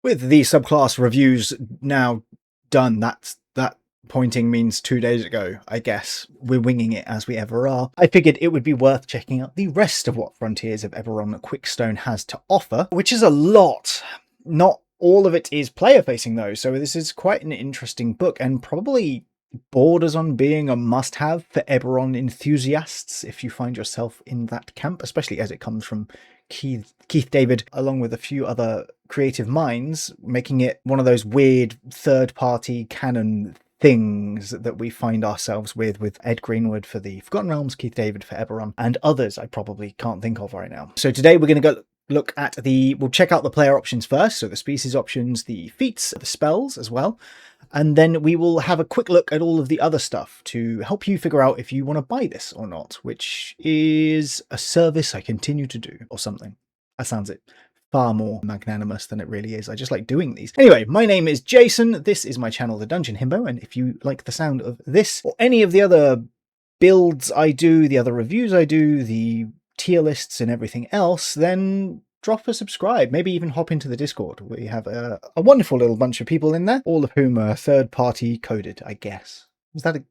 With the subclass reviews now done, that pointing means 2 days ago, I guess. We're winging it as we ever are. I figured it would be worth checking out the rest of what Frontiers of Eberrron Quickstone has to offer, which is a lot. Not all of it is player-facing though, so this is quite an interesting book and probably borders on being a must-have for Eberrron enthusiasts if you find yourself in that camp, especially as it comes from Keith David, along with a few other creative minds, making it one of those weird third-party canon things that we find ourselves with Ed Greenwood for the Forgotten Realms, Keith David for Eberrron, and others I probably can't think of right now. So today we're going to go look at we'll check out the player options first, so the species options, the feats, the spells as well, and then we will have a quick look at all of the other stuff to help you figure out if you want to buy this or not, which is a service I continue to do, or something. That sounds it far more magnanimous than it really is. I just like doing these. Anyway, my name is Jason. This is my channel, The Dungeon Himbo, and if you like the sound of this or any of the other builds I do, the other reviews I do, the tier lists and everything else, then drop a subscribe, maybe even hop into the Discord. We have a wonderful little bunch of people in there, all of whom are third-party coded, I guess. Is that a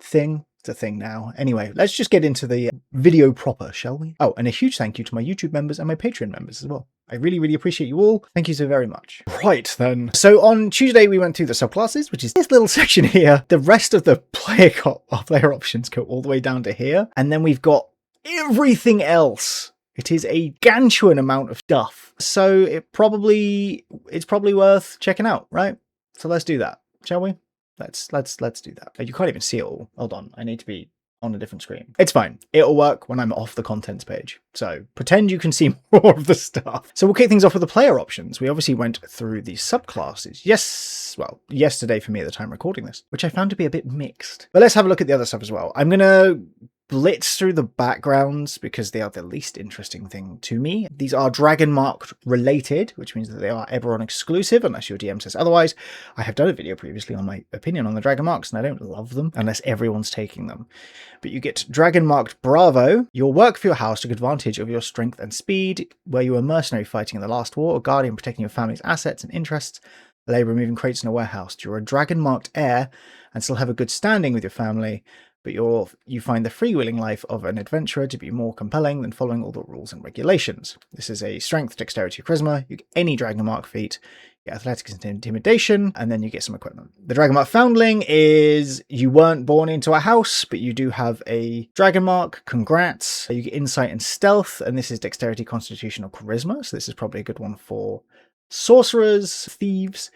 thing? It's a thing now. Anyway, let's just get into the video proper, shall we? Oh, and a huge thank you to my YouTube members and my Patreon members as well. I really, really appreciate you all. Thank you so very much. Right then. So on Tuesday, we went through the subclasses, which is this little section here. The rest of the player options go all the way down to here. And then we've got everything else. It is a gargantuan amount of stuff. So it's probably worth checking out, right? So let's do that, shall we? Let's do that. You can't even see it all. Hold on. I need to be on a different screen. It's fine. It'll work when I'm off the contents page. So pretend you can see more of the stuff. So we'll kick things off with the player options. We obviously went through the subclasses. Yes. Well, yesterday for me at the time recording this, which I found to be a bit mixed. But let's have a look at the other stuff as well. I'm going to blitz through the backgrounds because they are the least interesting thing to me. These are Dragon Marked related, which means that they are Eberrron exclusive unless your DM says otherwise. I have done a video previously on my opinion on the Dragon Marks and I don't love them unless everyone's taking them. But you get Dragon Marked Bravo. Your work for your house took advantage of your strength and speed, where you were mercenary fighting in the last war, or guardian protecting your family's assets and interests, labor moving crates in a warehouse. You're a Dragon Marked heir and still have a good standing with your family, but you find the freewheeling life of an adventurer to be more compelling than following all the rules and regulations. This is a strength, dexterity, charisma. You get any Dragon Mark feat, you get athletics and intimidation, and then you get some equipment. The Dragon Mark Foundling is you weren't born into a house, but you do have a Dragon Mark. Congrats. You get insight and stealth, and this is dexterity, constitution, or charisma. So this is probably a good one for sorcerers, thieves,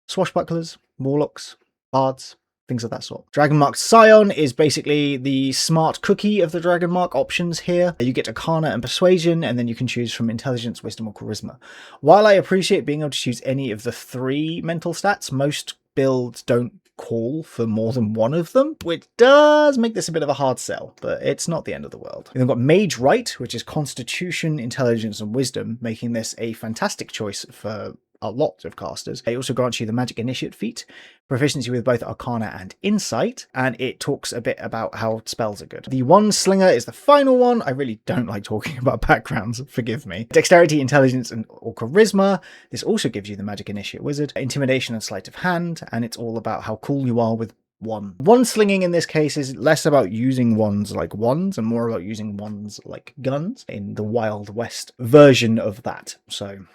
swashbucklers, warlocks, bards, things of that sort. Dragon Mark Scion is basically the smart cookie of the Dragon Mark options here. You get Arcana and Persuasion, and then you can choose from Intelligence, Wisdom, or Charisma. While I appreciate being able to choose any of the 3 mental stats, most builds don't call for more than one of them, which does make this a bit of a hard sell, but it's not the end of the world. We've got Mage Right, which is Constitution, Intelligence, and Wisdom, making this a fantastic choice for a lot of casters. It also grants you the Magic Initiate feat, proficiency with both Arcana and Insight, and it talks a bit about how spells are good. The One Slinger is the final one. I really don't like talking about backgrounds, forgive me. Dexterity, Intelligence, or Charisma. This also gives you the Magic Initiate Wizard, Intimidation and Sleight of Hand, and it's all about how cool you are with one slinging in this case is less about using wands like wands and more about using wands like guns in the Wild West version of that. So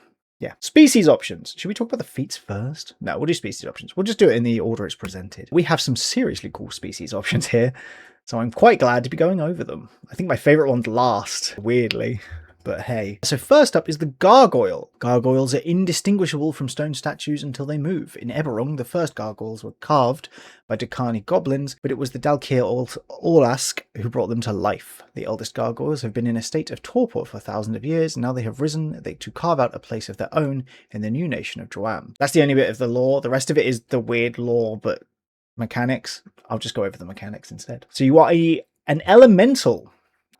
yeah. Species options. Should we talk about the feats first? No, we'll do species options. We'll just do it in the order it's presented. We have some seriously cool species options here, so I'm quite glad to be going over them. I think my favourite one's last, weirdly. But hey. So first up is the gargoyle. Gargoyles are indistinguishable from stone statues until they move. In Eberrron, the first gargoyles were carved by Dakani goblins, but it was the Dalkir Orlask who brought them to life. The eldest gargoyles have been in a state of torpor for thousands of years, and now they have risen to carve out a place of their own in the new nation of Droam. That's the only bit of the lore. The rest of it is the weird lore, but mechanics. I'll just go over the mechanics instead. So you are an elemental.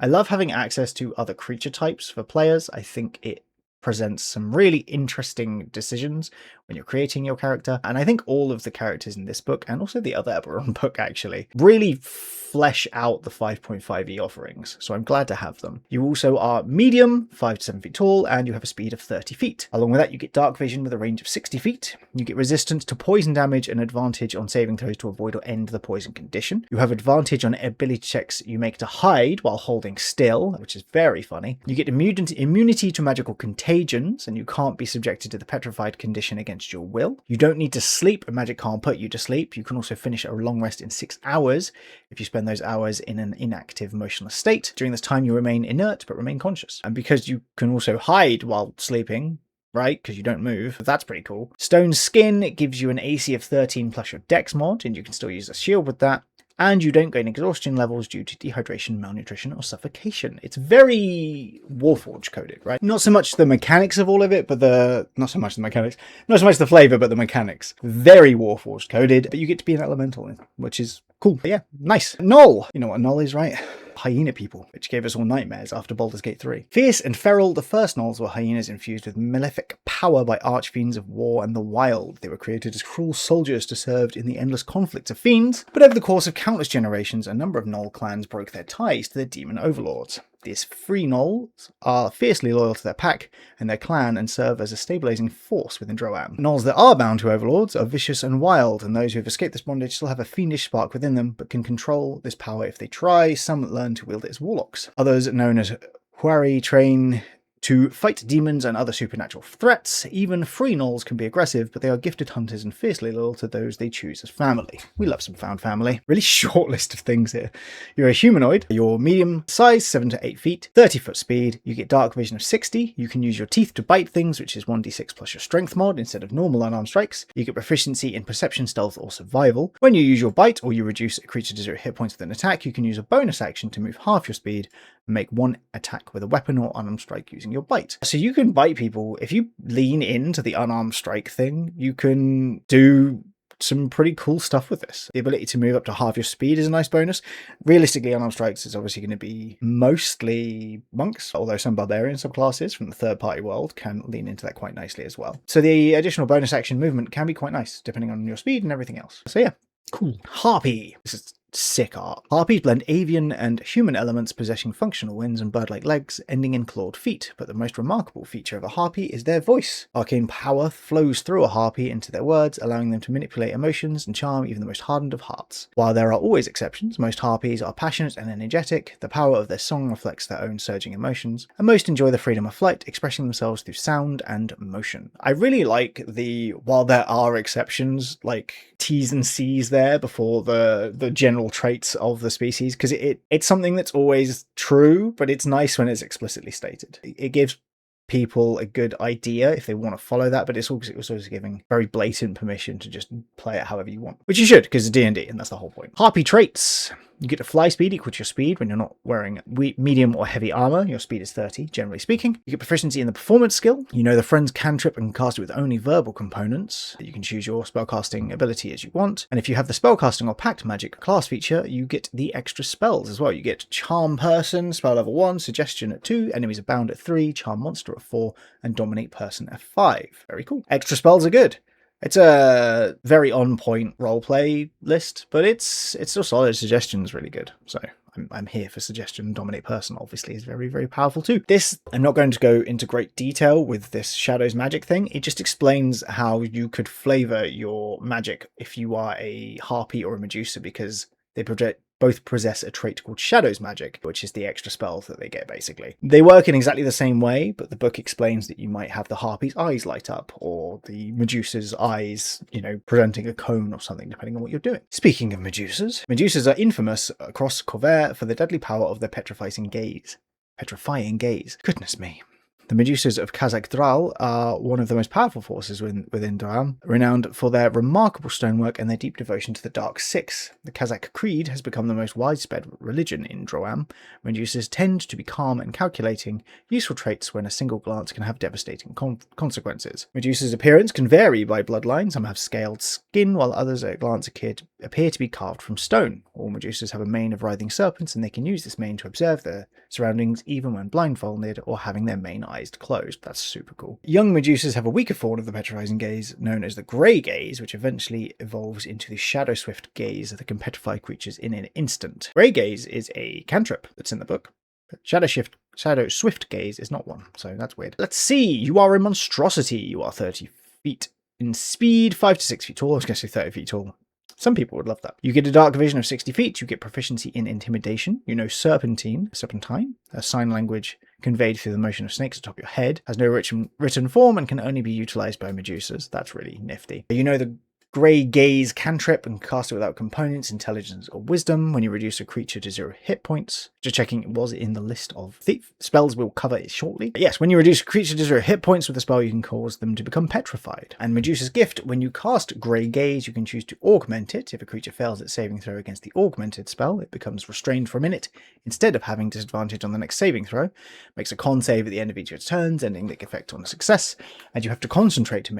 I love having access to other creature types for players. I think it presents some really interesting decisions when you're creating your character. And I think all of the characters in this book, and also the other Eberrron book actually, really flesh out the 5.5e offerings. So I'm glad to have them. You also are medium, 5 to 7 feet tall, and you have a speed of 30 feet. Along with that, you get dark vision with a range of 60 feet. You get resistance to poison damage and advantage on saving throws to avoid or end the poison condition. You have advantage on ability checks you make to hide while holding still, which is very funny. You get immunity to magical contagions, and you can't be subjected to the petrified condition against your will. You don't need to sleep, and magic can't put you to sleep. You can also finish a long rest in 6 hours if you spend those hours in an inactive, motionless state. During this time, you remain inert but remain conscious. And because you can also hide while sleeping, right, because you don't move, that's pretty cool. Stone Skin gives you an AC of 13 plus your Dex mod, and you can still use a shield with that. And you don't gain exhaustion levels due to dehydration, malnutrition, or suffocation. It's very Warforged coded, right? Not so much the mechanics of all of it, but not so much the flavor, but the mechanics. Very Warforged coded, but you get to be an elemental, which is cool. But yeah, nice. Null. You know what Null is, right? Hyena people, which gave us all nightmares after Baldur's Gate 3. Fierce and Feral, the first Gnolls were hyenas infused with malefic power by archfiends of war and the wild. They were created as cruel soldiers to serve in the endless conflicts of fiends, but over the course of countless generations, a number of Gnoll clans broke their ties to their demon overlords. These free Gnolls are fiercely loyal to their pack and their clan and serve as a stabilizing force within Droam. Gnolls that are bound to overlords are vicious and wild, and those who have escaped this bondage still have a fiendish spark within them, but can control this power if they try. Some learn to wield it as warlocks. Others, known as Huari, train to fight demons and other supernatural threats. Even free Gnolls can be aggressive, but they are gifted hunters and fiercely loyal to those they choose as family. We love some found family. Really short list of things here. You're a humanoid. You're medium size, 7 to 8 feet, 30 foot speed. You get dark vision of 60. You can use your teeth to bite things, which is 1d6 plus your strength mod instead of normal unarmed strikes. You get proficiency in perception, stealth, or survival. When you use your bite or you reduce a creature to 0 hit points with an attack, you can use a bonus action to move half your speed and make 1 attack with a weapon or unarmed strike using your bite. So you can bite people. If you lean into the unarmed strike thing, you can do some pretty cool stuff with this. The ability to move up to half your speed is a nice bonus. Realistically, unarmed strikes is obviously going to be mostly monks, although some barbarian subclasses from the third-party world can lean into that quite nicely as well. So the additional bonus action movement can be quite nice, depending on your speed and everything else. So yeah, cool. Harpy. This is sick art. Harpies blend avian and human elements, possessing functional wings and bird-like legs, ending in clawed feet. But the most remarkable feature of a harpy is their voice. Arcane power flows through a harpy into their words, allowing them to manipulate emotions and charm even the most hardened of hearts. While there are always exceptions, most harpies are passionate and energetic. The power of their song reflects their own surging emotions, and most enjoy the freedom of flight, expressing themselves through sound and motion. I really like while there are exceptions, like T's and C's there before the general traits of the species, because it's something that's always true, but it's nice when it's explicitly stated. It gives people a good idea if they want to follow that, but it's also giving very blatant permission to just play it however you want, which you should, because it's D&D, and that's the whole point. Harpy traits. You get a fly speed equal to your speed when you're not wearing medium or heavy armor. Your speed is 30, generally speaking. You get proficiency in the performance skill. You know the friend's cantrip and cast it with only verbal components. You can choose your spellcasting ability as you want. And if you have the spellcasting or pact magic class feature, you get the extra spells as well. You get Charm Person, spell level 1, Suggestion at 2, Enemies Abound at 3, Charm Monster at 4, and Dominate Person at 5. Very cool. Extra spells are good. It's a very on-point roleplay list, but it's still solid. Suggestion's really good, so I'm here for Suggestion. Dominate Person obviously is very, very powerful too. This, I'm not going to go into great detail with this Shadows magic thing. It just explains how you could flavor your magic if you are a Harpy or a Medusa, because they both possess a trait called Shadows magic, which is the extra spells that they get, basically. They work in exactly the same way, but the book explains that you might have the Harpy's eyes light up, or the Medusa's eyes, presenting a cone or something, depending on what you're doing. Speaking of Medusas, Medusas are infamous across Corvair for the deadly power of their petrifying gaze. Goodness me. The Medusas of Kazakh Dral are one of the most powerful forces within Droam, renowned for their remarkable stonework and their deep devotion to the Dark Six. The Kazakh Creed has become the most widespread religion in Droam. Medusas tend to be calm and calculating, useful traits when a single glance can have devastating consequences. Medusa's appearance can vary by bloodline. Some have scaled skin, while others at a glance appear to be carved from stone. All Medusas have a mane of writhing serpents, and they can use this mane to observe their surroundings even when blindfolded or having their main eyes closed. That's super cool. Young Medusas have a weaker form of the petrifying gaze, known as the grey gaze, which eventually evolves into the shadow swift gaze that can petrify creatures in an instant. Grey gaze is a cantrip that's in the book. Shadow Swift Gaze is not one, so that's weird. Let's see. You are a monstrosity. You are 30 feet in speed, 5 to 6 feet tall. I was going to say 30 feet tall. Some people would love that. You get a dark vision of 60 feet. You get proficiency in intimidation. You know serpentine, a sign language conveyed through the motion of snakes atop your head. Has no written form and can only be utilized by Medusas. That's really nifty. You know the Grey Gaze cantrip and cast it without components, intelligence, or wisdom when you reduce a creature to 0 hit points. Just checking, it was in the list of spells. We'll cover it shortly. But yes, when you reduce a creature to 0 hit points with a spell, you can cause them to become petrified. And Medusa's Gift, when you cast Grey Gaze, you can choose to augment it. If a creature fails its saving throw against the augmented spell, it becomes restrained for a minute instead of having disadvantage on the next saving throw. Makes a con save at the end of each of its turns, ending the effect on a success, and you have to concentrate to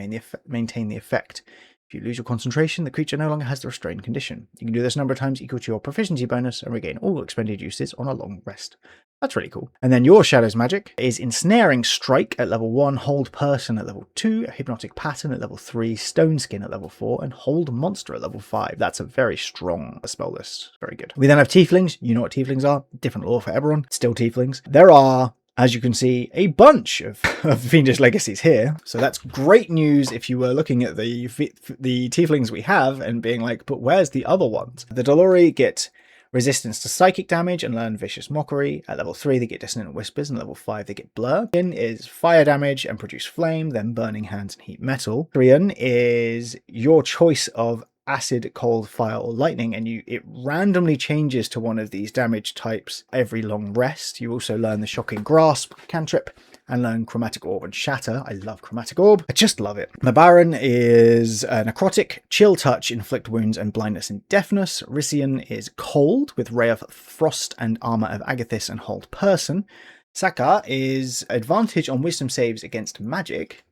maintain the effect. If you lose your concentration, the creature no longer has the restrained condition. You can do this a number of times equal to your proficiency bonus and regain all expended uses on a long rest. That's really cool. And then your Shadow's magic is Ensnaring Strike at level 1, Hold Person at level 2, Hypnotic Pattern at level 3, Stone Skin at level 4, and Hold Monster at level 5. That's a very strong spell list. Very good. We then have Tieflings. You know what Tieflings are. Different lore for Eberrron. Still Tieflings. There are, as you can see, a bunch of Fiendish Legacies here. So that's great news if you were looking at the Tieflings we have and being like, but where's the other ones? The Dolori get resistance to psychic damage and learn Vicious Mockery. At level 3, they get Dissonant Whispers, and level 5, they get Blur. Trian is fire damage and produce flame, then Burning Hands and Heat Metal. Trian is your choice of acid, cold, fire, or lightning, and it randomly changes to one of these damage types every long rest. You also learn the Shocking Grasp cantrip and learn Chromatic Orb and Shatter. I love Chromatic Orb. I just love it. Eberrron is Necrotic, Chill Touch, Inflict Wounds, and Blindness and Deafness. Rician is Cold, with Ray of Frost and Armor of Agathis and Hold Person. Saka is Advantage on Wisdom saves against magic.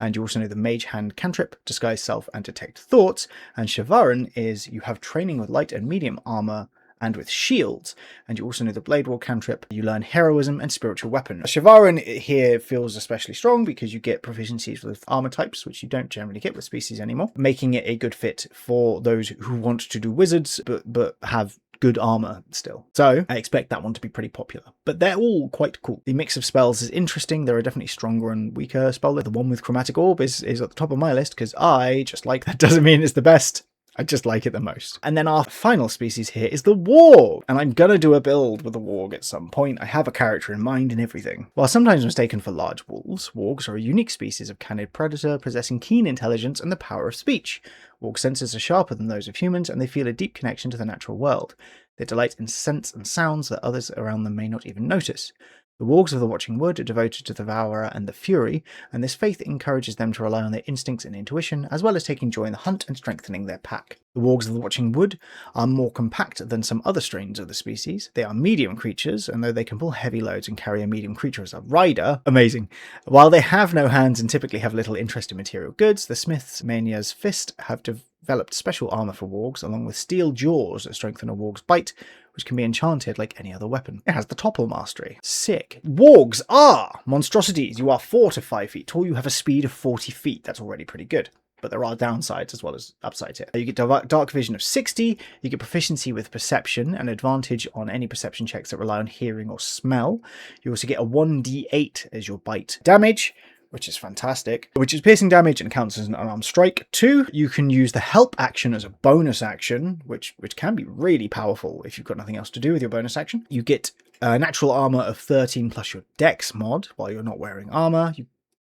And you also know the Mage Hand cantrip, Disguise Self, and Detect Thoughts. And Shivaran is you have training with light and medium armor and with shields. And you also know the Blade War cantrip. You learn Heroism and Spiritual Weapon. Shivaran here feels especially strong because you get proficiencies with armor types, which you don't generally get with species anymore, making it a good fit for those who want to do wizards but have good armor still. So I expect that one to be pretty popular. But they're all quite cool. The mix of spells is interesting. There are definitely stronger and weaker spells. The one with Chromatic Orb is at the top of my list because I just like that. Doesn't mean it's the best. I just like it the most. And then our final species here is the Warg. And I'm gonna do a build with the Warg at some point. I have a character in mind and everything. While sometimes mistaken for large wolves, Wargs are a unique species of canid predator possessing keen intelligence and the power of speech. Warg senses are sharper than those of humans, and they feel a deep connection to the natural world. They delight in scents and sounds that others around them may not even notice. The Wargs of the Watching Wood are devoted to the Devourer and the Fury, and this faith encourages them to rely on their instincts and intuition, as well as taking joy in the hunt and strengthening their pack. The Wargs of the Watching Wood are more compact than some other strains of the species. They are medium creatures, and though they can pull heavy loads and carry a medium creature as a rider, amazing. While they have no hands and typically have little interest in material goods, the Smith's Mania's Fist have developed special armor for Wargs, along with steel jaws that strengthen a Warg's bite, which can be enchanted like any other weapon. It has the Topple Mastery. Sick. Wargs are monstrosities. You are 4 to 5 feet tall. You have a speed of 40 feet. That's already pretty good. But there are downsides as well as upsides here. You get dark vision of 60. You get proficiency with perception and advantage on any perception checks that rely on hearing or smell. You also get a 1d8 as your bite damage, which is fantastic, which is piercing damage and counts as an unarmed strike. 2, you can use the help action as a bonus action, which can be really powerful if you've got nothing else to do with your bonus action. You get natural armor of 13 plus your dex mod while you're not wearing armor. You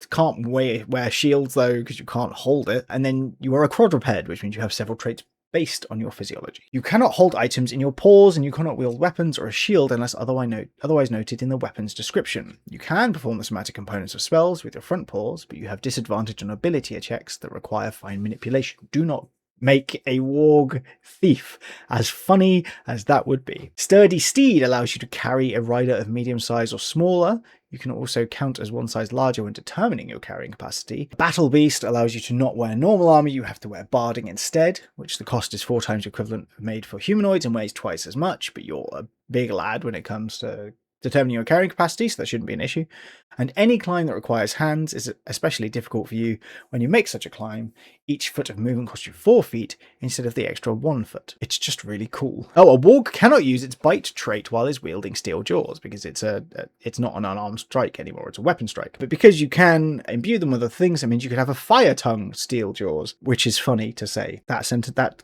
can't wear shields though because you can't hold it. And then you are a quadruped, which means you have several traits based on your physiology. You cannot hold items in your paws, and you cannot wield weapons or a shield unless otherwise noted in the weapon's description. You can perform the somatic components of spells with your front paws, but you have disadvantage on ability checks that require fine manipulation. Do not make a Warg thief, as funny as that would be. Sturdy Steed allows you to carry a rider of medium size or smaller. You can also count as one size larger when determining your carrying capacity. Battle Beast allows you to not wear normal armor, you have to wear barding instead, which the cost is 4 times equivalent made for humanoids and weighs twice as much, but you're a big lad when it comes to determining your carrying capacity, so that shouldn't be an issue. And any climb that requires hands is especially difficult for you when you make such a climb. Each foot of movement costs you 4 feet instead of the extra 1 foot. It's just really cool. Oh, a warg cannot use its bite trait while it's wielding steel jaws because it's not an unarmed strike anymore, it's a weapon strike. But because you can imbue them with other things, it means you could have a fire tongue steel jaws, which is funny to say. That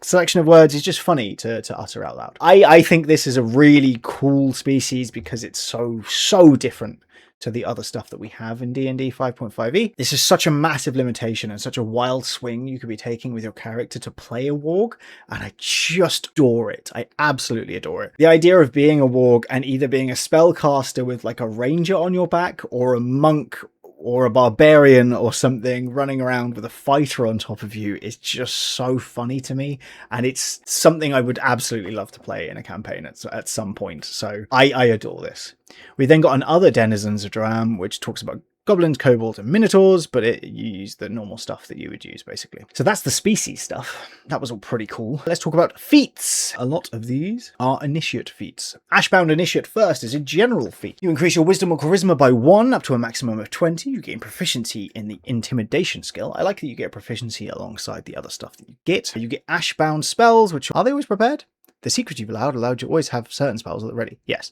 selection of words is just funny to utter out loud. I think this is a really cool species because it's so different to the other stuff that we have in D&D 5.5e. This is such a massive limitation and such a wild swing you could be taking with your character to play a warg, and I just adore it. I absolutely adore it. The idea of being a warg and either being a spellcaster with like a ranger on your back or a monk or a barbarian or something running around with a fighter on top of you is just so funny to me, and it's something I would absolutely love to play in a campaign at some point. So I adore this. We then got another Denizens of Dram, which talks about goblins, kobolds, and minotaurs, but you use the normal stuff that you would use, basically. So that's the species stuff. That was all pretty cool. Let's talk about feats. A lot of these are initiate feats. Ashbound Initiate first is a general feat. You increase your wisdom or charisma by 1 up to a maximum of 20. You gain proficiency in the intimidation skill. I like that you get proficiency alongside the other stuff that you get. You get Ashbound spells, which are they always prepared? The secret you've allowed you always have certain spells at the ready. Yes.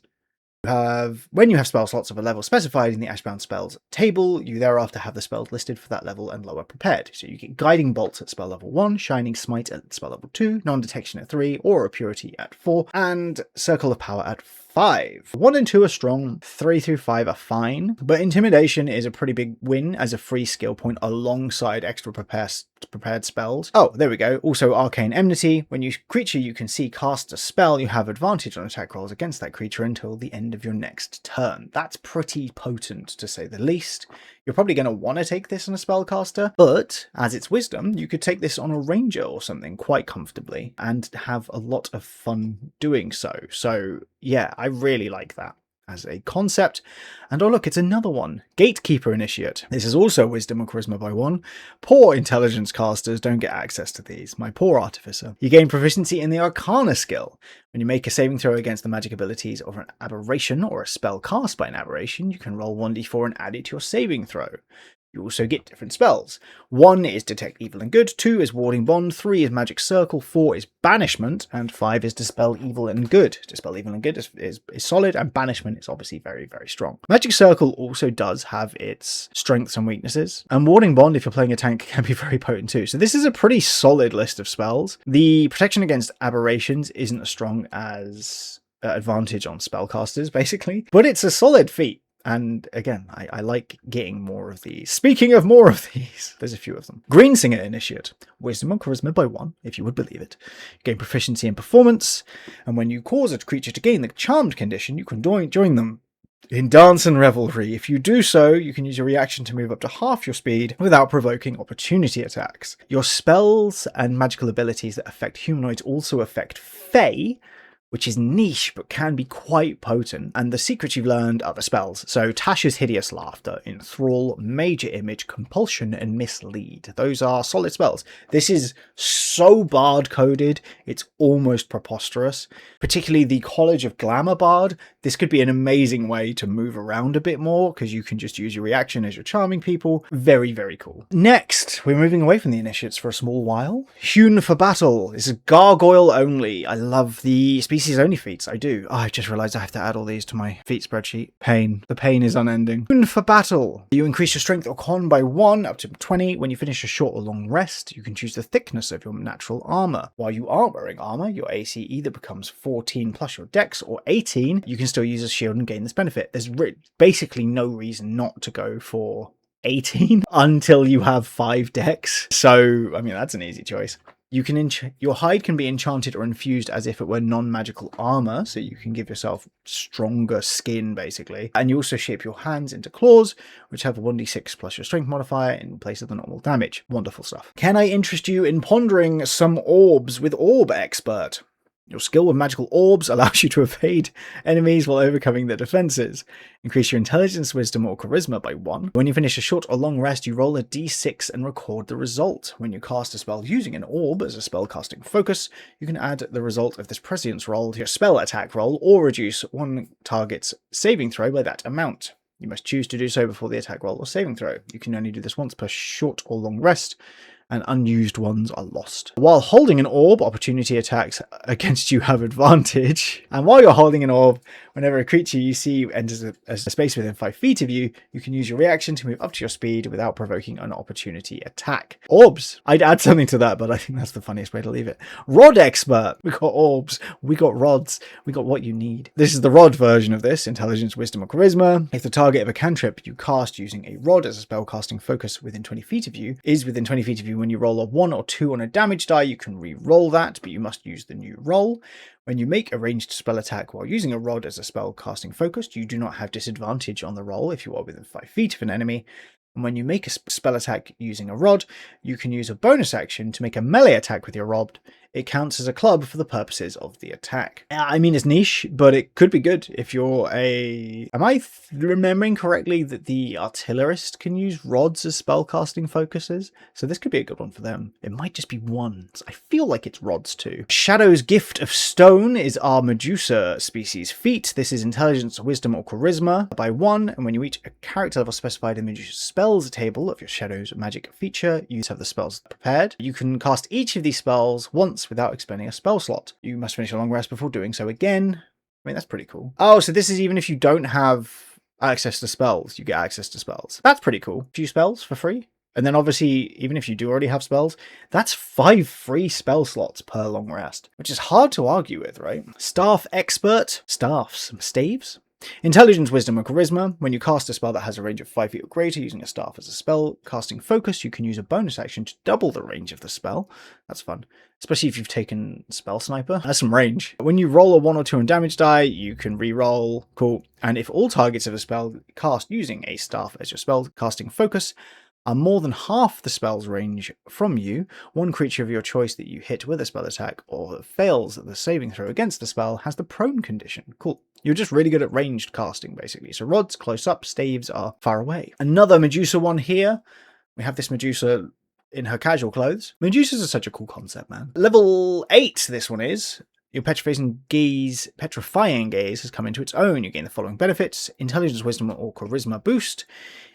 When you have spell slots of a level specified in the Ashbound spells table, you thereafter have the spells listed for that level and lower prepared. So you get Guiding Bolt at spell level 1, Shining Smite at spell level 2, Non-Detection at 3, Aura Purity at 4, and Circle of Power at 5. 1 and 2 are strong, 3 through 5 are fine, but Intimidation is a pretty big win as a free skill point alongside extra prepared spells. Oh, there we go. Also Arcane Enmity. When you creature you can see casts a spell, you have advantage on attack rolls against that creature until the end of your next turn. That's pretty potent, to say the least. You're probably going to want to take this on a spellcaster, but as it's wisdom, you could take this on a ranger or something quite comfortably and have a lot of fun doing so. So yeah, I really like that as a concept. And oh look, it's another one. Gatekeeper Initiate. This is also Wisdom or Charisma by 1. Poor intelligence casters don't get access to these. My poor artificer. You gain proficiency in the Arcana skill. When you make a saving throw against the magic abilities of an aberration or a spell cast by an aberration, you can roll 1d4 and add it to your saving throw. You also get different spells. 1 is Detect Evil and Good, 2 is Warding Bond, 3 is Magic Circle, 4 is Banishment, and 5 is Dispel Evil and Good. Dispel Evil and Good is solid, and Banishment is obviously very, very strong. Magic Circle also does have its strengths and weaknesses, and Warding Bond, if you're playing a tank, can be very potent too. So this is a pretty solid list of spells. The protection against aberrations isn't as strong as advantage on spellcasters, basically, but it's a solid feat. And again, I like getting more of these. Speaking of more of these, there's a few of them. Greensinger Initiate. Wisdom and Charisma by 1, if you would believe it. You gain proficiency in performance, and when you cause a creature to gain the charmed condition, you can join them in Dance and Revelry. If you do so, you can use your reaction to move up to half your speed without provoking opportunity attacks. Your spells and magical abilities that affect humanoids also affect Fae, which is niche but can be quite potent, and the secrets you've learned are the spells. So Tasha's Hideous Laughter, Enthrall, Major Image, Compulsion, and Mislead. Those are solid spells. This is so bard-coded, it's almost preposterous. Particularly the College of Glamour Bard. This could be an amazing way to move around a bit more, because you can just use your reaction as you're charming people. Very, very cool. Next, we're moving away from the initiates for a small while. Hewn for Battle. This is Gargoyle only. I love the species only feats. I do. Oh, I just realized I have to add all these to my feat spreadsheet. Pain. The pain is unending. Hewn for Battle. You increase your strength or con by 1 up to 20. When you finish a short or long rest, you can choose the thickness of your natural armor. While you aren't wearing armor, your AC either becomes 14 plus your dex, or 18. You can still use a shield and gain this benefit. There's basically no reason not to go for 18 until you have 5 dex. So, I mean, that's an easy choice. You can your hide can be enchanted or infused as if it were non-magical armor, so you can give yourself stronger skin, basically. And you also shape your hands into claws, which have a 1d6 plus your strength modifier in place of the normal damage. Wonderful stuff. Can I interest you in pondering some orbs with Orb Expert? Your skill with magical orbs allows you to evade enemies while overcoming their defenses. Increase your intelligence, wisdom, or charisma by 1. When you finish a short or long rest, you roll a d6 and record the result. When you cast a spell using an orb as a spellcasting focus, you can add the result of this prescience roll to your spell attack roll or reduce one target's saving throw by that amount. You must choose to do so before the attack roll or saving throw. You can only do this once per short or long rest, and unused ones are lost. While holding an orb, opportunity attacks against you have advantage. And while you're holding an orb, whenever a creature you see enters a space within 5 feet of you, you can use your reaction to move up to your speed without provoking an opportunity attack. Orbs. I'd add something to that, but I think that's the funniest way to leave it. Rod expert. We got orbs. We got rods. We got what you need. This is the rod version of this. Intelligence, wisdom, or charisma. If the target of a cantrip you cast using a rod as a spellcasting focus within 20 feet of you is within 20 feet of you when you roll a 1 or 2 on a damage die, you can re-roll that, but you must use the new roll. When you make a ranged spell attack while using a rod as a spell casting focus, you do not have disadvantage on the roll if you are within 5 feet of an enemy. And when you make a spell attack using a rod, you can use a bonus action to make a melee attack with your rod. It counts as a club for the purposes of the attack. I mean, it's niche, but it could be good if you're a... Am I remembering correctly that the artillerist can use rods as spellcasting focuses? So this could be a good one for them. It might just be wands. I feel like it's rods too. Shadow's Gift of Stone is our Medusa species feat. This is intelligence, wisdom, or charisma by 1, and when you reach a character level specified in Medusa's spells table of your Shadow's magic feature, you have the spells prepared. You can cast each of these spells once without expending a spell slot. You must finish a long rest before doing so again. I mean, that's pretty cool. Oh, so this is even if you don't have access to spells, you get access to spells. That's pretty cool. A few spells for free. And then obviously, even if you do already have spells, that's 5 free spell slots per long rest, which is hard to argue with, right? Staff expert. Staffs. Staves? Intelligence, wisdom, or charisma. When you cast a spell that has a range of 5 feet or greater using a staff as a spell casting focus, you can use a bonus action to double the range of the spell. That's fun, especially if you've taken Spell Sniper. That's some range. When you roll a 1 or 2 on damage die, you can re-roll. Cool. And if all targets of a spell cast using a staff as your spell casting focus are more than half the spell's range from you, one creature of your choice that you hit with a spell attack or fails the saving throw against the spell has the prone condition. Cool. You're just really good at ranged casting, basically. So rods, close up, staves are far away. Another Medusa one here. We have this Medusa in her casual clothes. Medusas are such a cool concept, man. Level 8, this one is. Your petrifying gaze has come into its own. You gain the following benefits: intelligence, wisdom, or charisma boost.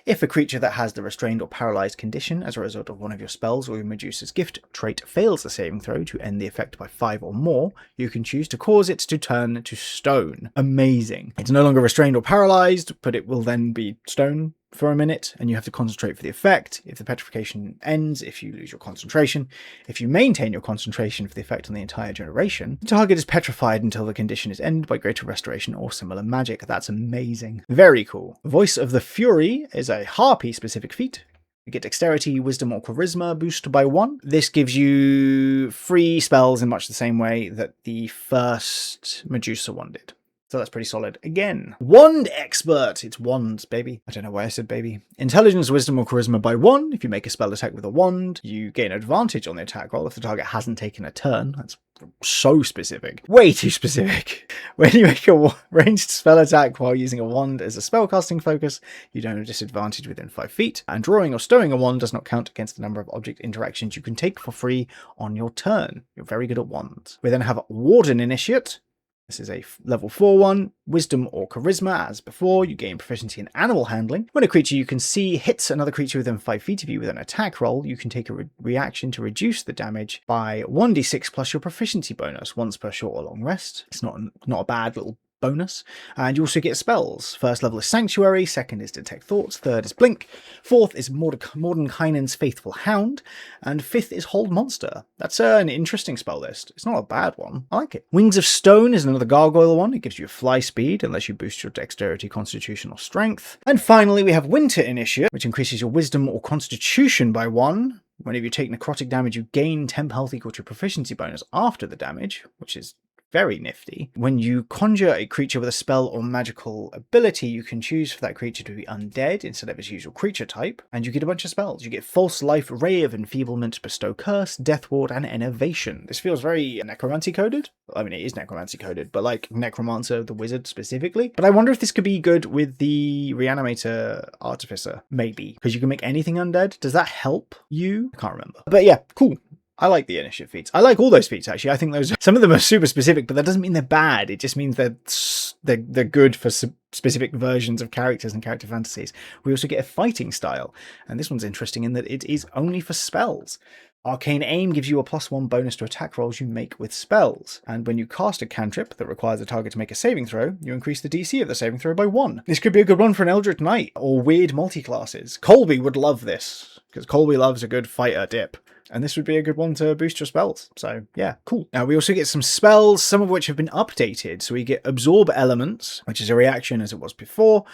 If a creature that has the restrained or paralyzed condition as a result of one of your spells or your Medusa's gift trait fails the saving throw to end the effect by 5 or more, you can choose to cause it to turn to stone. Amazing. It's no longer restrained or paralyzed, but it will then be stone for a minute, and you have to concentrate for the effect. If the petrification ends, if you lose your concentration, if you maintain your concentration for the effect on the entire duration, the target is petrified until the condition is ended by greater restoration or similar magic. That's amazing. Very cool. Voice of the Fury is a harpy specific feat. You get dexterity, wisdom, or charisma boost by 1. This gives you free spells in much the same way that the first Medusa one did. So that's pretty solid. Again, wand expert. It's wands, baby. I don't know why I said baby. Intelligence, wisdom, or charisma by 1. If you make a spell attack with a wand, you gain advantage on the attack roll if the target hasn't taken a turn. That's so specific. Way too specific. When you make a ranged spell attack while using a wand as a spellcasting focus, you don't have disadvantage within 5 feet. And drawing or stowing a wand does not count against the number of object interactions you can take for free on your turn. You're very good at wands. We then have Warden Initiate. This is a level 4 one. Wisdom or charisma. As before, you gain proficiency in animal handling. When a creature you can see hits another creature within 5 feet of you with an attack roll, you can take a reaction to reduce the damage by 1d6 plus your proficiency bonus once per short or long rest. It's not a bad little bonus. And you also get spells. First level is Sanctuary, second is Detect Thoughts, third is Blink, fourth is Mordenkainen's Faithful Hound, and fifth is Hold Monster. That's an interesting spell list. It's not a bad one. I like it. Wings of Stone is another gargoyle one. It gives you fly speed unless you boost your dexterity, constitution, or strength. And finally, we have Winter Initiate, which increases your wisdom or constitution by 1. Whenever you take necrotic damage, you gain temp health equal to your proficiency bonus after the damage, which is very nifty. When you conjure a creature with a spell or magical ability, you can choose for that creature to be undead instead of its usual creature type, and you get a bunch of spells. You get False Life, Ray of Enfeeblement, Bestow Curse, Death Ward, and Enervation. This feels very necromancy coded. I mean, it is necromancy coded, but like Necromancer the Wizard specifically. But I wonder if this could be good with the Reanimator Artificer, maybe, because you can make anything undead. Does that help you? I can't remember. But yeah, cool. I like the initiative feats. I like all those feats, actually. I think some of them are super specific, but that doesn't mean they're bad. It just means they're good for specific versions of characters and character fantasies. We also get a fighting style, and this one's interesting in that it is only for spells. Arcane Aim gives you a +1 bonus to attack rolls you make with spells, and when you cast a cantrip that requires a target to make a saving throw, you increase the DC of the saving throw by 1. This could be a good one for an Eldritch Knight, or weird multi-classes. Colby would love this, because Colby loves a good fighter dip. And this would be a good one to boost your spells. So yeah, cool. Now we also get some spells, some of which have been updated. So we get Absorb Elements, which is a reaction as it was before.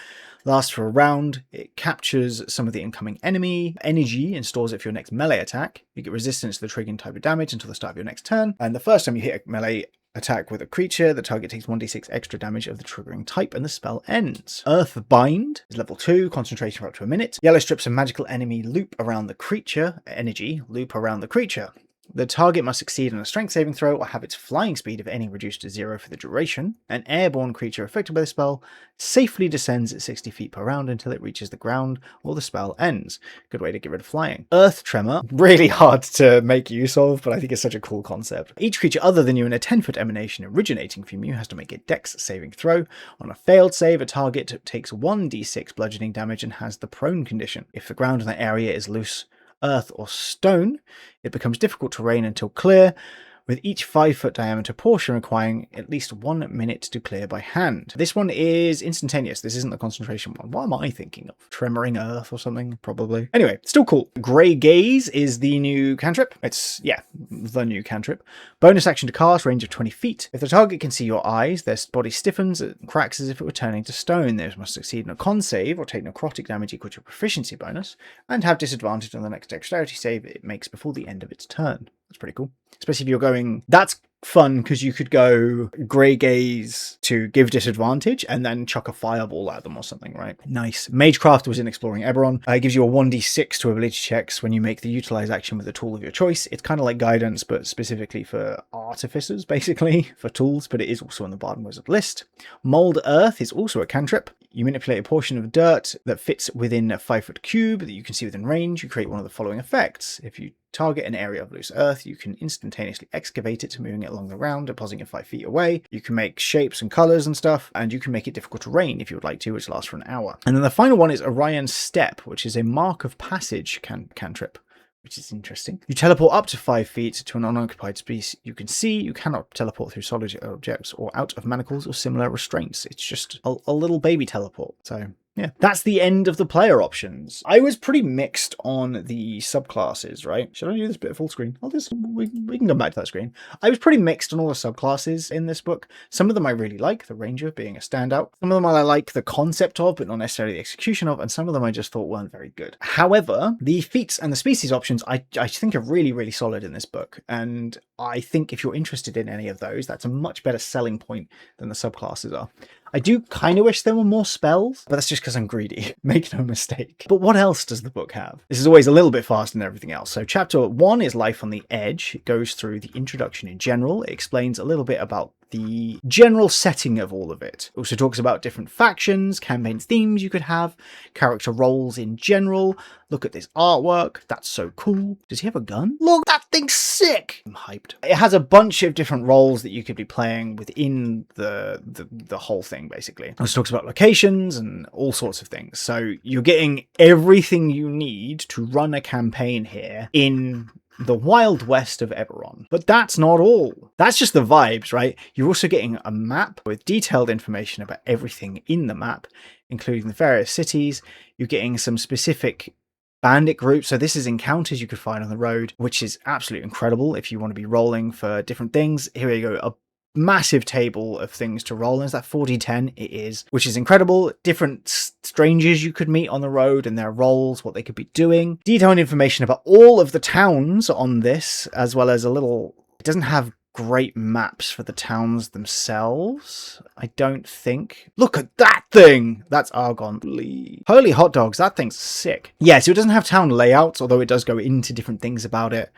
Lasts for a round. It captures some of the incoming enemy energy and stores it for your next melee attack. You get resistance to the triggering type of damage until the start of your next turn. And the first time you hit a melee attack with a creature, the target takes 1d6 extra damage of the triggering type and the spell ends. Earth Bind is level 2, concentration for up to a minute. Yellow strips a magical enemy loop around the creature, energy loop around the creature. The target must succeed on a strength saving throw or have its flying speed, if any, reduced to 0 for the duration. An airborne creature affected by the spell safely descends at 60 feet per round until it reaches the ground or the spell ends. Good way to get rid of flying. Earth Tremor, really hard to make use of, but I think it's such a cool concept. Each creature other than you in a 10-foot emanation originating from you has to make a dex saving throw. On a failed save, a target takes 1d6 bludgeoning damage and has the prone condition. If the ground in that area is loose, earth or stone, it becomes difficult terrain until clear, with each 5-foot diameter portion requiring at least 1 minute to clear by hand. This one is instantaneous. This isn't the concentration one. What am I thinking of? Tremoring Earth or something? Probably. Anyway, still cool. Grey Gaze is the new cantrip. It's, yeah, the new cantrip. Bonus action to cast, range of 20 feet. If the target can see your eyes, their body stiffens and cracks as if it were turning to stone. They must succeed in a con save or take necrotic damage equal to a proficiency bonus, and have disadvantage on the next dexterity save it makes before the end of its turn. That's pretty cool. Especially if you're going... That's fun, because you could go Grey Gaze to give disadvantage and then chuck a fireball at them or something, right? Nice. Magecraft was in Exploring Eberrron. It gives you a 1d6 to ability checks when you make the utilize action with a tool of your choice. It's kind of like Guidance, but specifically for artificers, basically, for tools, but it is also on the Bard and Wizard list. Mold Earth is also a cantrip. You manipulate a portion of dirt that fits within a 5-foot cube that you can see within range. You create one of the following effects. If you target an area of loose earth, you can instantaneously excavate it, moving it along the ground, depositing it 5 feet away. You can make shapes and colors and stuff, and you can make it difficult to rain if you would like to, which lasts for an hour. And then the final one is Orion's Step, which is a mark of passage cantrip, which is interesting. You teleport up to 5 feet to an unoccupied space you can see. You cannot teleport through solid objects or out of manacles or similar restraints. It's just a little baby teleport. So yeah, that's the end of the player options. I was pretty mixed on the subclasses, right? Should I do this bit full screen? We can come back to that screen. I was pretty mixed on all the subclasses in this book. Some of them I really like, the Ranger being a standout. Some of them I like the concept of, but not necessarily the execution of, and some of them I just thought weren't very good. However, the feats and the species options I think are really, really solid in this book, and I think if you're interested in any of those, that's a much better selling point than the subclasses are. I do kind of wish there were more spells, but that's just because I'm greedy. Make no mistake. But what else does the book have? This is always a little bit faster than everything else. So chapter 1 is Life on the Edge. It goes through the introduction in general. It explains a little bit about the general setting of all of it. It also talks about different factions, campaign themes you could have, character roles in general. Look at this artwork. That's so cool. Does he have a gun? Look, that thing's sick. I'm hyped. It has a bunch of different roles that you could be playing within the whole thing, basically. It also talks about locations and all sorts of things. So you're getting everything you need to run a campaign here in the Wild West of Eberrron. But that's not all. That's just the vibes, right? You're also getting a map with detailed information about everything in the map, including the various cities. You're getting some specific bandit groups. So this is encounters you could find on the road, which is absolutely incredible if you want to be rolling for different things. Here you go. A massive table of things to roll. Is that 4d10? It is, which is incredible. Different strangers you could meet on the road and their roles, what they could be doing. Detailed information about all of the towns on this, as well as a little... It doesn't have great maps for the towns themselves. I don't think. Look at that thing! That's Argon. Holy hot dogs, that thing's sick. Yeah, so it doesn't have town layouts, although it does go into different things about it,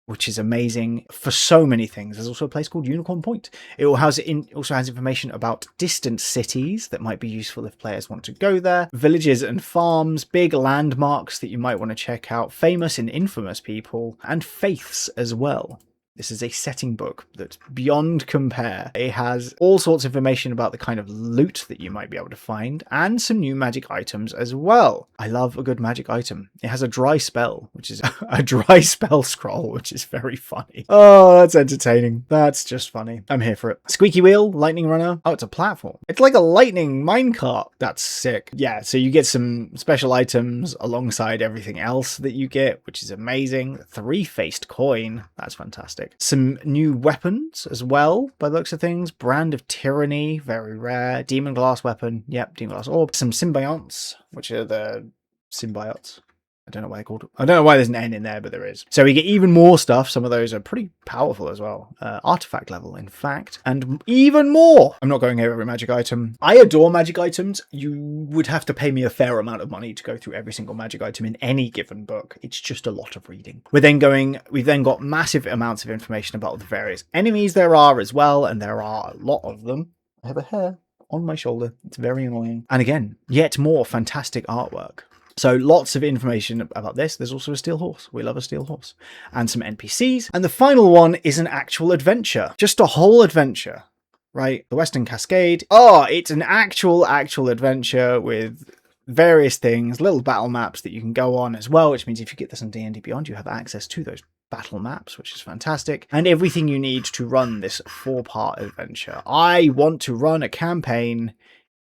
which is amazing for so many things. There's also a place called Unicorn Point. It also has information about distant cities that might be useful if players want to go there, villages and farms, big landmarks that you might want to check out, famous and infamous people, and faiths as well. This is a setting book that's beyond compare. It has all sorts of information about the kind of loot that you might be able to find, and some new magic items as well. I love a good magic item. It has a dry spell, which is a dry spell scroll, which is very funny. Oh, that's entertaining. That's just funny. I'm here for it. Squeaky wheel, lightning runner. Oh, it's a platform. It's like a lightning minecart. That's sick. Yeah, so you get some special items alongside everything else that you get, which is amazing. Three-faced coin. That's fantastic. Some new weapons as well, by the looks of things. Brand of Tyranny, very rare. Demon Glass weapon, yep, Demon Glass Orb. Some symbionts, which are the symbiotes. I don't know why they're called. I don't know why there's an N in there, but there is. So we get even more stuff. Some of those are pretty powerful as well. Artifact level, in fact. And even more. I'm not going over every magic item. I adore magic items. You would have to pay me a fair amount of money to go through every single magic item in any given book. It's just a lot of reading. We've then got massive amounts of information about the various enemies there are as well. And there are a lot of them. I have a hair on my shoulder. It's very annoying. And again, yet more fantastic artwork. So lots of information about this. There's also a steel horse. We love a steel horse. And some NPCs. And the final one is an actual adventure. Just a whole adventure, right? The Western Cascade. Oh, it's an actual adventure with various things, little battle maps that you can go on as well, which means if you get this on D&D Beyond, you have access to those battle maps, which is fantastic, and everything you need to run this 4-part adventure. I want to run a campaign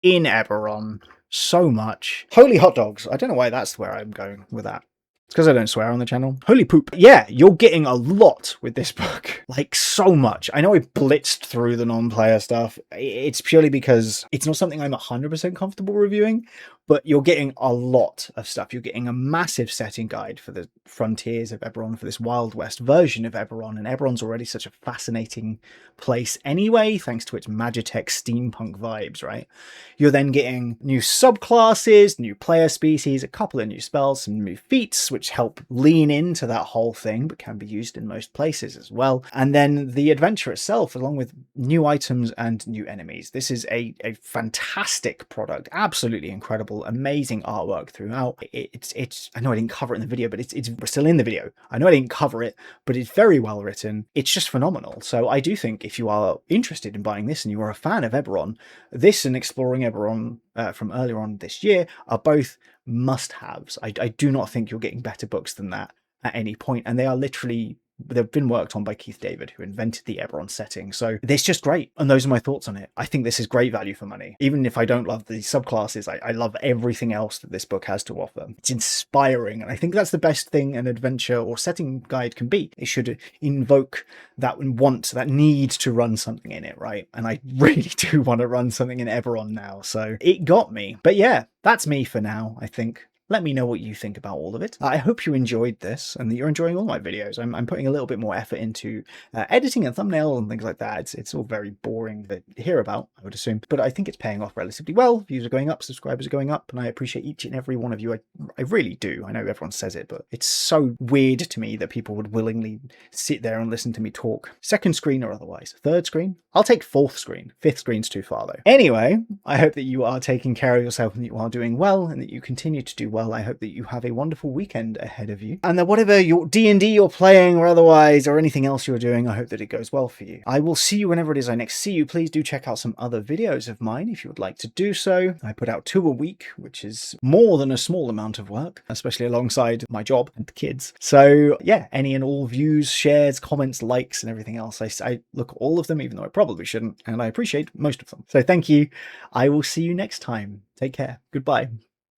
in Eberrron so much. Holy hot dogs. I don't know why that's where I'm going with that. It's because I don't swear on the channel. Holy poop. Yeah, you're getting a lot with this book. Like, so much. I know I blitzed through the non-player stuff. It's purely because it's not something I'm 100% comfortable reviewing, but you're getting a lot of stuff. You're getting a massive setting guide for the frontiers of Eberrron, for this Wild West version of Eberrron, and Eberron's already such a fascinating place anyway, thanks to its Magitech steampunk vibes, right? You're then getting new subclasses, new player species, a couple of new spells, some new feats, which help lean into that whole thing, but can be used in most places as well. And then the adventure itself, along with new items and new enemies. This is a fantastic product, absolutely incredible, amazing artwork throughout. It's I know I didn't cover it in the video, but we're still in the video. I know I didn't cover it, but it's very well written. It's just phenomenal. So I do think if you are interested in buying this and you are a fan of Eberrron, this and Exploring Eberrron from earlier on this year are both must-haves. I do not think you're getting better books than that at any point, and they are literally, they've been worked on by Keith David, who invented the Eberrron setting. So it's just great. And those are my thoughts on it. I think this is great value for money. Even if I don't love the subclasses, I love everything else that this book has to offer. It's inspiring. And I think that's the best thing an adventure or setting guide can be. It should invoke that want, that need to run something in it, right? And I really do want to run something in Eberrron now. So it got me. But yeah, that's me for now, I think. Let me know what you think about all of it. I hope you enjoyed this and that you're enjoying all my videos. I'm putting a little bit more effort into editing and thumbnails and things like that. It's all very boring to hear about, I would assume. But I think it's paying off relatively well. Views are going up, subscribers are going up, and I appreciate each and every one of you. I really do. I know everyone says it, but it's so weird to me that people would willingly sit there and listen to me talk. Second screen or otherwise. Third screen? I'll take fourth screen. Fifth screen's too far though. Anyway, I hope that you are taking care of yourself and that you are doing well and that you continue to do well. I hope that you have a wonderful weekend ahead of you, and that whatever your D&D you're playing or otherwise, or anything else you're doing, I hope that it goes well for you. I will see you whenever it is I next see you. Please do check out some other videos of mine if you would like to do so. I put out 2 a week, which is more than a small amount of work, especially alongside my job and the kids. So yeah, any and all views, shares, comments, likes, and everything else, I look at all of them, even though I probably shouldn't, and I appreciate most of them. So thank you. I will see you next time. Take care. Goodbye.